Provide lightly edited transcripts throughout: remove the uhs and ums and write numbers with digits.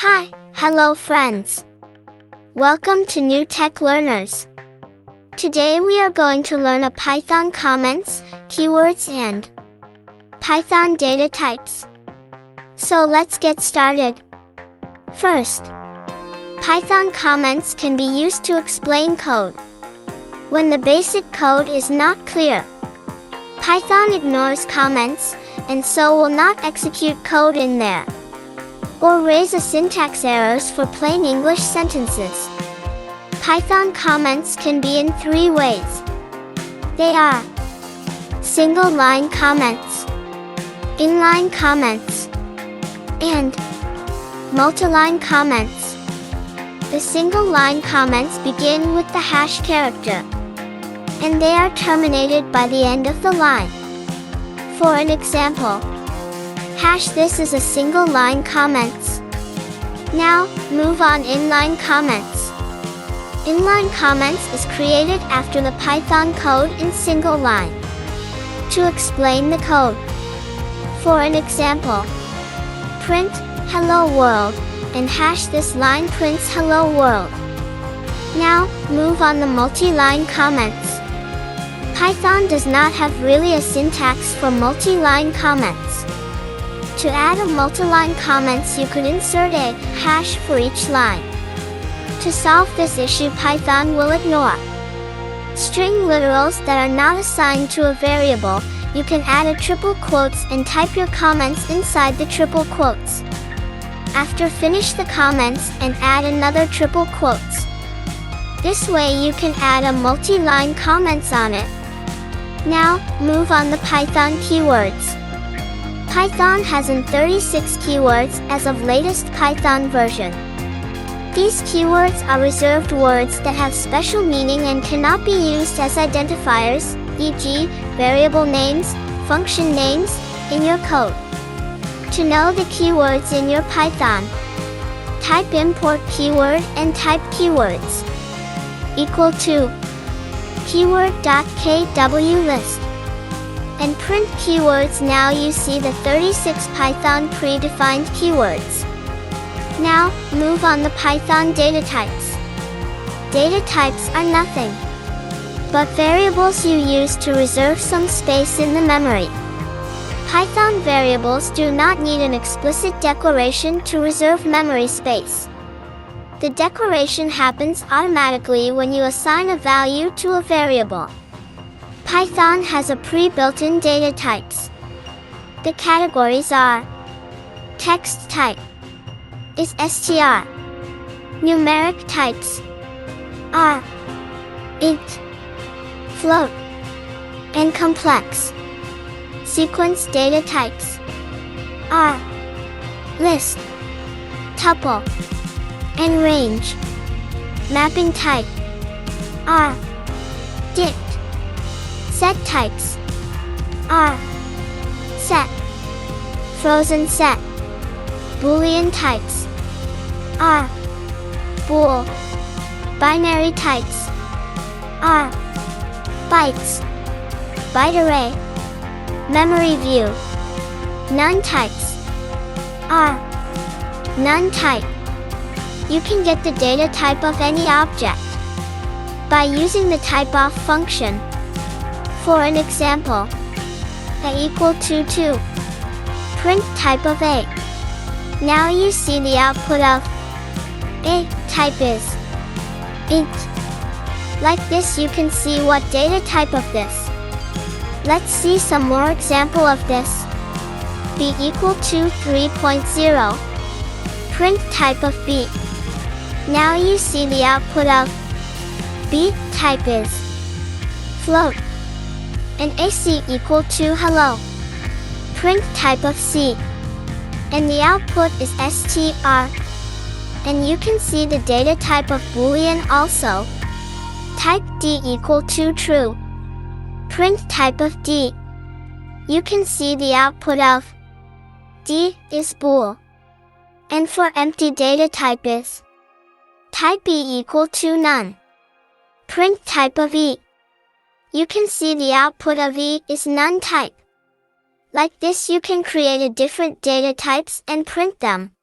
Hello friends. Welcome to New Tech Learners. Today we are going to learn a Python comments, keywords and Python data types. So let's get started. First, Python comments can be used to explain code. When the basic code is not clear, Python ignores comments and so will not execute code in there, or raise a syntax errors for plain English sentences. Python comments can be in three ways. They are single-line comments, inline comments, and multi-line comments. The single-line comments begin with the hash character, and they are terminated by the end of the line. For an example, this is a single-line comments. Now, move on inline comments. Inline comments is created after the Python code in single line to explain the code. For an example, print hello world and this line prints hello world. Now, move on the multi-line comments. Python does not have really a syntax for multi-line comments. To add a multi-line comments, you could insert a hash for each line. To solve this issue, Python will ignore string literals that are not assigned to a variable. You can add a triple quotes and type your comments inside the triple quotes. After finish the comments and add another triple quotes. This way you can add a multi-line comments on it. Now, move on the Python keywords. Python has 36 keywords as of latest Python version. These keywords are reserved words that have special meaning and cannot be used as identifiers, e.g., variable names, function names, in your code. To know the keywords in your Python, type import keyword and type keywords equal to keyword.kwlist. And print keywords. Now you see the 36 Python predefined keywords. Now, move on the Python data types. Data types are nothing but variables you use to reserve some space in the memory. Python variables do not need an explicit declaration to reserve memory space. The declaration happens automatically when you assign a value to a variable. Python has a pre-built-in data types. The categories are text type is str, numeric types are int, float, and complex. Sequence data types are list, tuple, and range. Mapping type are dict. Set types are set, frozen set. Boolean types are bool. Binary types are bytes, byte array. Memory view. None types are none type. You can get the data type of any object by using the typeof function. For an example, a equal to 2. Print type of a. Now you see the output of a type is int. Like this, you can see what data type of this. Let's see some more example of this. B equal to 3.0. Print type of b. Now you see the output of b type is float. And AC equal to hello. Print type of C. And the output is str. And you can see the data type of Boolean also. Type D equal to true. Print type of D. You can see the output of D is bool. And for empty data type is type E equal to none. Print type of E. You can see the output of E is none type. Like this, you can create a different data types and print them.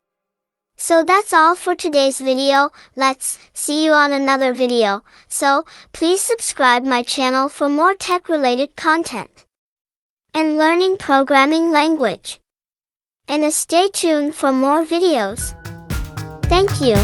So that's all for today's video. Let's see you on another video. So please subscribe my channel for more tech related content and learning programming language. And stay tuned for more videos. Thank you.